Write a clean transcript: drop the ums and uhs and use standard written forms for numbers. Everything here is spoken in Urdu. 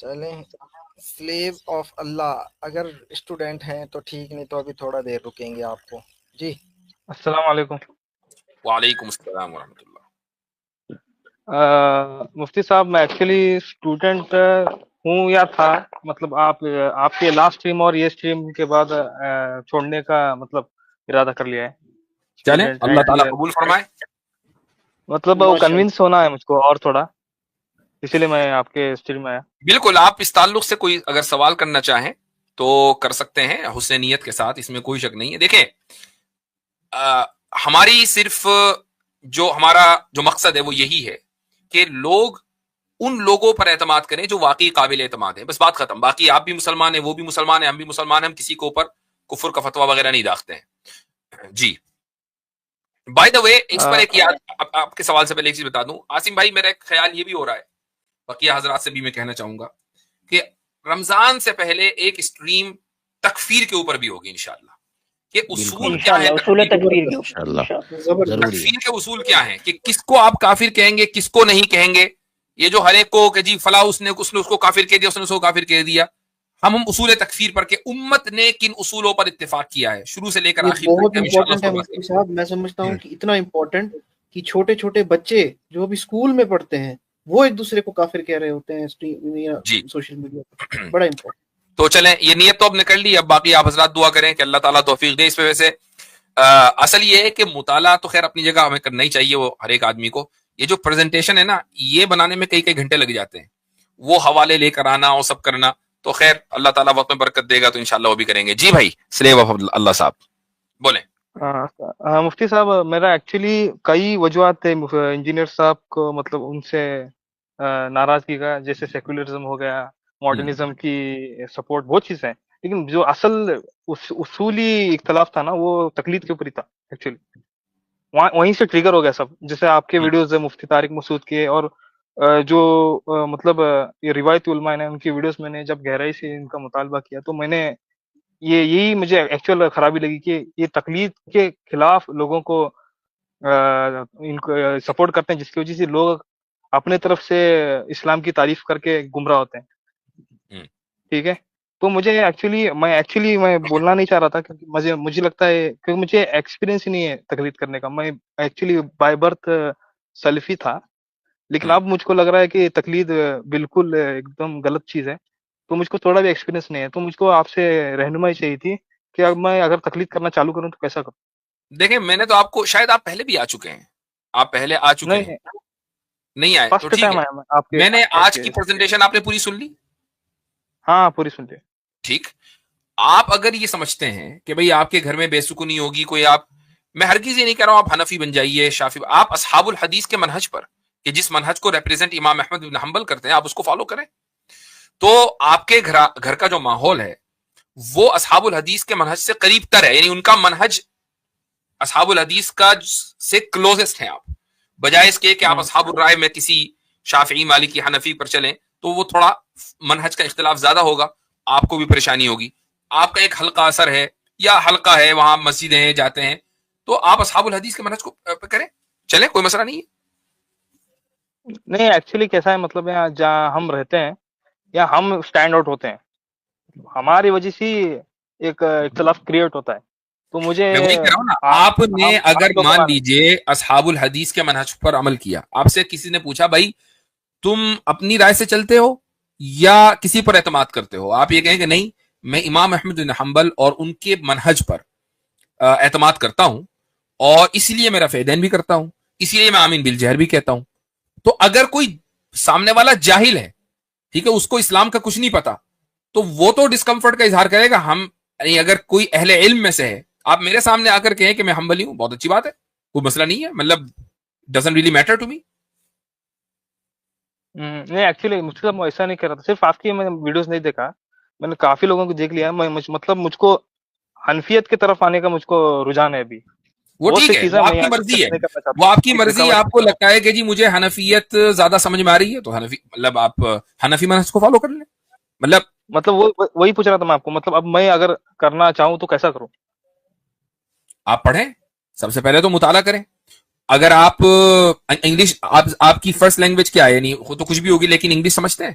چلیں سلیو آف اللہ اگر اسٹوڈنٹ ہیں تو ٹھیک، نہیں تو ابھی تھوڑا دیر رکیں گے آپ کو. جی السلام علیکم. وعلیکم السلام ورحمۃ اللہ. مفتی صاحب میں ایکچولی اسٹوڈنٹ ہوں یا تھا، مطلب آپ کے لاسٹ اسٹریم اور یہ اسٹریم کے بعد چھوڑنے کا مطلب ارادہ کر لیا ہے. چلیں اسٹوڈنٹ اللہ تعالیٰ قبول فرمائے. مطلب وہ کنونس ہونا ہے مجھ کو اور تھوڑا، اسی لیے میں آپ کے اسٹریم میں آیا. بالکل، آپ اس تعلق سے کوئی اگر سوال کرنا چاہیں تو کر سکتے ہیں حسن نیت کے ساتھ، اس میں کوئی شک نہیں ہے. دیکھیں ہماری صرف ہمارا جو مقصد ہے وہ یہی ہے کہ لوگ ان لوگوں پر اعتماد کریں جو واقعی قابل اعتماد ہیں، بس بات ختم. باقی آپ بھی مسلمان ہیں، وہ بھی مسلمان ہیں، ہم بھی مسلمان ہیں، ہم کسی کے اوپر کفر کا فتویٰ وغیرہ نہیں داغتے ہیں. جی بائی دا وے اس پر ایک یاد آپ کے سوال سے پہلے ایک چیز بتا دوں عاصم بھائی، میرا ایک خیال یہ بھی ہو رہا ہے، بقیہ حضرات سے بھی میں کہنا چاہوں گا کہ رمضان سے پہلے ایک اسٹریم تکفیر کے اوپر بھی ہوگی انشاءاللہ، کہ اصول کیا ہے تکفیر کے اصول کیا ہیں، کہ کس کو آپ کافر کہیں گے، کس کو نہیں کہیں گے. یہ جو ہر ایک کو کہ جی فلاں اس نے اس کو کافر کہہ دیا، اس نے اس کو کافر کہہ دیا. ہم اصول تکفیر پر کہ امت نے کن اصولوں پر اتفاق کیا ہے شروع سے لے کر آخر بہت تک ہم انشاءاللہ امپورٹنٹ ہے مفتی صاحب. میں سمجھتا ہوں کہ اتنا امپورٹنٹ کہ چھوٹے چھوٹے بچے جو ابھی اسکول میں پڑھتے ہیں وہ ایک دوسرے کو کافر کہہ رہے ہوتے ہیں جی سوشل میڈیا پر. بڑا امپورٹنٹ. تو چلیں یہ نیت تو اب نے کر لی، اب باقی آپ حضرات دعا کریں کہ اللہ تعالیٰ توفیق دے اس پہ. ویسے اصل یہ ہے کہ مطالعہ تو خیر اپنی جگہ ہمیں کرنا ہی چاہیے وہ ہر ایک آدمی کو. یہ جو پریزنٹیشن ہے نا، یہ بنانے میں کئی گھنٹے لگ جاتے ہیں، وہ حوالے لے کر آنا اور سب کرنا، تو خیر اللہ تعالیٰ وقت میں برکت دے گا تو انشاءاللہ وہ بھی کریں گے. جی بھائی سلیو آف اللہ صاحب بولیں. مفتی صاحب میرا ایکچولی کئی وجوہات تھے انجینئر صاحب کو مطلب ان سے ناراضگی کا، جیسے سیکولرزم ہو گیا، ماڈرنزم کی سپورٹ، بہت چیزیں ہیں، لیکن جو اصل اصولی اختلاف تھا نا وہ تقلید کے اوپر ہی تھا ایکچولی. وہیں سے ٹریگر ہو گیا سب، جیسے آپ کے ویڈیوز مفتی طارق مسعود کے اور جو مطلب یہ روایتی علماء نے ان کی ویڈیوز میں نے جب گہرائی سے ان کا مطالبہ کیا تو میں نے یہی مجھے ایکچوئل خرابی لگی کہ یہ تقلید کے خلاف لوگوں کو ان کو سپورٹ کرتے ہیں، جس کی وجہ سے لوگ اپنے طرف سے اسلام کی تعریف کر کے گمراہ ہوتے ہیں. ٹھیک ہے، تو مجھے ایکچولی میں بولنا نہیں چاہ رہا تھا کیونکہ مجھے لگتا ہے کہ مجھے ایکسپیرینس ہی نہیں ہے تقلید کرنے کا. میں ایکچولی بائی برتھ سلفی تھا، لیکن اب مجھ کو لگ رہا ہے کہ تقلید بالکل ایک دم غلط چیز ہے، تو مجھ کو تھوڑا بھی ایکسپیرینس نہیں ہے. تو مجھ کو آپ سے رہنمائی چاہیے تھی کہ اب میں اگر تقلید کرنا چالو کروں تو کیسا کروں. دیکھیں میں نے تو آپ کو، شاید آپ پہلے بھی آ چکے ہیں، آپ پہلے آ چکے ہیں، نہیں آئے تو ٹھیک ہے. میں نے آج کی پریزنٹیشن آپ نے پوری سن لی؟ ہاں پوری سن لی. ٹھیک، آپ اگر یہ سمجھتے ہیں کہ بھئی آپ کے گھر میں بے سکونی ہوگی کوئی، میں ہرگز یہ نہیں کہہ رہا ہوں آپ حنفی بن جائیے، شافعی، آپ اصحاب الحدیث کے منہج پر، کہ جس منہج کو ریپرزینٹ امام احمد بن حنبل کرتے ہیں، آپ اس کو فالو کریں. تو آپ کے گھر کا جو ماحول ہے وہ اصحاب الحدیث کے منہج سے قریب تر ہے، یعنی ان کا منہج اصحاب الحدیث کا سے کلوزسٹ ہیں آپ، بجائے اس کے کہ آپ اصحاب الرائے میں کسی شافعی مالکی حنفی پر چلیں تو وہ تھوڑا منہج کا اختلاف زیادہ ہوگا، آپ کو بھی پریشانی ہوگی. آپ کا ایک حلقہ اثر ہے یا حلقہ ہے، وہاں مسجدیں جاتے ہیں، تو آپ اصحاب الحدیث کے منہج کو کریں، چلیں، کوئی مسئلہ نہیں ہے. نہیں ایکچولی کیسا ہے، مطلب یہاں جہاں ہم رہتے ہیں یا ہم اسٹینڈ آؤٹ ہوتے ہیں، ہماری وجہ سے ایک اختلاف کریٹ ہوتا ہے. تو مجھے میں وہی کہہ رہا ہوں نا، آپ نے اگر مان لیجئے اصحاب الحدیث کے منہج پر عمل کیا، آپ سے کسی نے پوچھا بھائی تم اپنی رائے سے چلتے ہو یا کسی پر اعتماد کرتے ہو، آپ یہ کہیں کہ نہیں میں امام احمد بن حنبل اور ان کے منہج پر اعتماد کرتا ہوں، اور اسی لیے میں رفع دین بھی کرتا ہوں، اسی لیے میں آمین بالجہر بھی کہتا ہوں. تو اگر کوئی سامنے والا جاہل ہے، ٹھیک ہے، اس کو اسلام کا کچھ نہیں پتا، تو وہ تو ڈسکمفرٹ کا اظہار کرے گا. ہم اگر کوئی اہل علم میں سے ہے، آپ میرے سامنے آ کر کہیں کہ میں حنبلی ہوں، بہت اچھی بات ہے، کوئی مسئلہ نہیں ہے، مطلب doesn't really matter to me. نہیں ایکچولی مجھ سے ایسا نہیں کر رہا تھا، صرف آپ کی میں ویڈیوز نہیں دیکھا، میں نے کافی لوگوں کو دیکھ لیا. مطلب مجھ کو حنفیت کی طرف آنے کا مجھ کو رجحان ہے ابھی. وہ ٹھیک ہے، وہ آپ کی مرضی ہے، وہ آپ کی مرضی. آپ کو لگتا ہے کہ جی مجھے حنفیت زیادہ سمجھ میں آ رہی ہے تو حنفی، مطلب آپ حنفی منہج کو فالو کر لیں. مطلب وہی پوچھ رہا تھا میں آپ کو، مطلب اب میں اگر کرنا چاہوں تو کیسا کروں. آپ پڑھیں، سب سے پہلے تو مطالعہ کریں. اگر آپ انگلش، آپ کی فرسٹ لینگویج کیا ہے، یعنی وہ تو کچھ بھی ہوگی لیکن انگلش سمجھتے ہیں؟